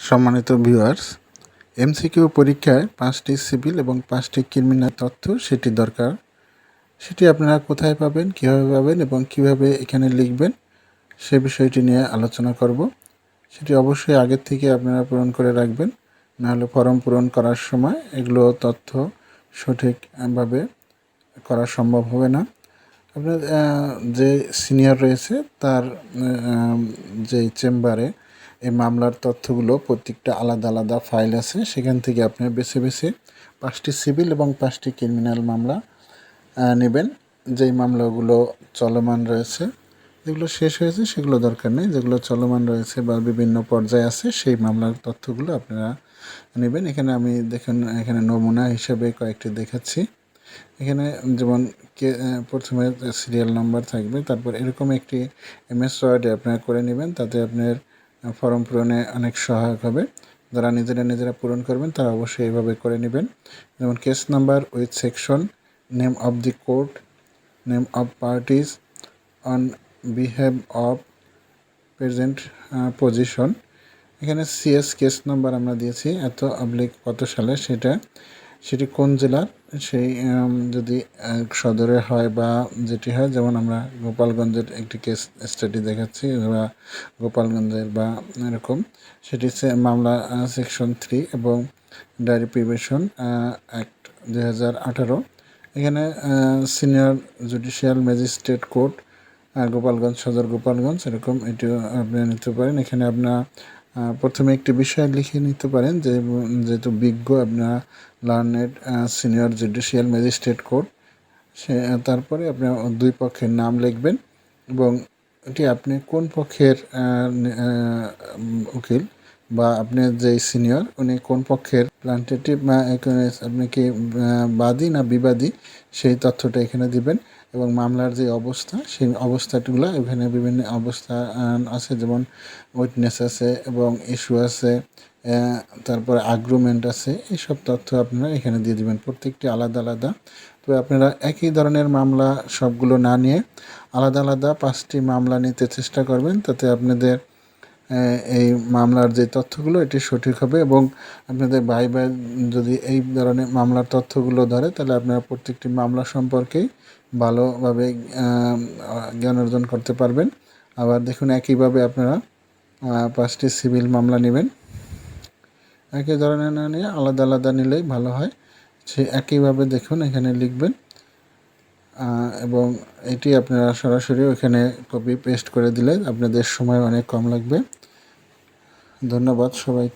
সম্মানিত viewers, MCQ পরীক্ষায় 5টি সিভিল এবং 5টি ক্রিমিনাল তথ্য সেটি দরকার। সেটি আপনারা কোথায় পাবেন, কীভাবে পাবেন এবং কিভাবে এখানে লিখবেন সে বিষয়টি নিয়ে আলোচনা করব। সেটি অবশ্যই আগের থেকে আপনারা পূরণ করে রাখবেন, নাহলে ফর্ম পূরণ করার সময় এগুলো তথ্য সঠিকভাবে করা সম্ভব হবে না। আপনার যে সিনিয়র রয়েছে তার যে চেম্বারে এই মামলার তথ্যগুলো প্রত্যেকটা আলাদা আলাদা ফাইল আছে, সেখান থেকে আপনি বেছে বেছে 5টি সিভিল এবং 5টি ক্রিমিনাল মামলা নেবেন। যেই মামলাগুলো চলমান রয়েছে, যেগুলো শেষ হয়েছে সেগুলো দরকার নেই, যেগুলো চলমান রয়েছে বা বিভিন্ন পর্যায়ে আছে সেই মামলার তথ্যগুলো আপনারা নেবেন। এখানে আমি দেখুন, এখানে নমুনা হিসেবে কয়েকটি দেখাচ্ছি। এখানে যেমন প্রথমে সিরিয়াল নাম্বার থাকবে, তারপর এরকম একটি এমএস ওয়ার্ডে আপনারা করে নেবেন, তাতে আপনার ফর্ম পূরণে অনেক সহায়ক হবে। যারা নিজেরা পূরণ করবেন তারা অবশ্যই এইভাবে করে নেবেন। যেমন case number with section, name of the court, name of parties on behalf of present position. এখানে সিএস কেস নাম্বার আমরা দিয়েছি এত কত সালে, সেটি কোন জেলার, সেই যদি সদরে হয় বা যেটি হয়, যেমন আমরা গোপালগঞ্জের একটি কেস স্টাডি দেখাচ্ছি বা গোপালগঞ্জের বা এরকম, সেটি মামলা সেকশন 3 এবং ডায়েরি প্রিভেনশন অ্যাক্ট 2018। এখানে senior judicial magistrate court Gopalganj, সদর গোপালগঞ্জ, এরকম এটিও আপনি নিতে পারেন। এখানে আপনার প্রথমে একটি বিষয় লিখে নিতে পারেন, যেহেতু বিজ্ঞ আপনার learned senior judicial magistrate court, তারপরে আপনি দুই পক্ষের নাম লিখবেন এবং এটি আপনি কোন পক্ষের উকিল বা আপনার যে সিনিয়র উনি কোন পক্ষের প্লান্টেটিভ বা আপনি কি বাদী না বিবাদী সেই তথ্যটা এখানে দিবেন। এবং মামলার যে অবস্থা, সেই অবস্থাগুলো এখানে বিভিন্ন অবস্থা আছে, যেমন উইটনেস আছে এবং ইস্যু আছে, তারপরে আর্গুমেন্ট আছে, এইসব তথ্য আপনারা এখানে দিয়ে দিবেন, প্রত্যেকটি আলাদা আলাদা। তো আপনারা একই ধরনের মামলা সবগুলো না নিয়ে আলাদা আলাদা 5টি মামলা নিতে চেষ্টা করবেন, তাতে আপনাদের এই মামলার যে তথ্যগুলো এটি সঠিক হবে। এবং আপনাদের ভাই যদি এই ধরনের মামলার তথ্যগুলো ধরে, তাহলে আপনারা প্রত্যেকটি মামলা সম্পর্কেই ভালোভাবে জ্ঞান অর্জন করতে পারবেন। আবার দেখুন, একইভাবে আপনারা 5টি সিভিল মামলা নেবেন, একই ধরনের না নিয়ে আলাদা আলাদা নিলেই ভালো হয়। সে একইভাবে দেখুন এখানে লিখবেন এবং এটি আপনারা সরাসরি ওখানে কপি পেস্ট করে দিলে আপনাদের সময় অনেক কম লাগবে। ধন্যবাদ সবাইকে।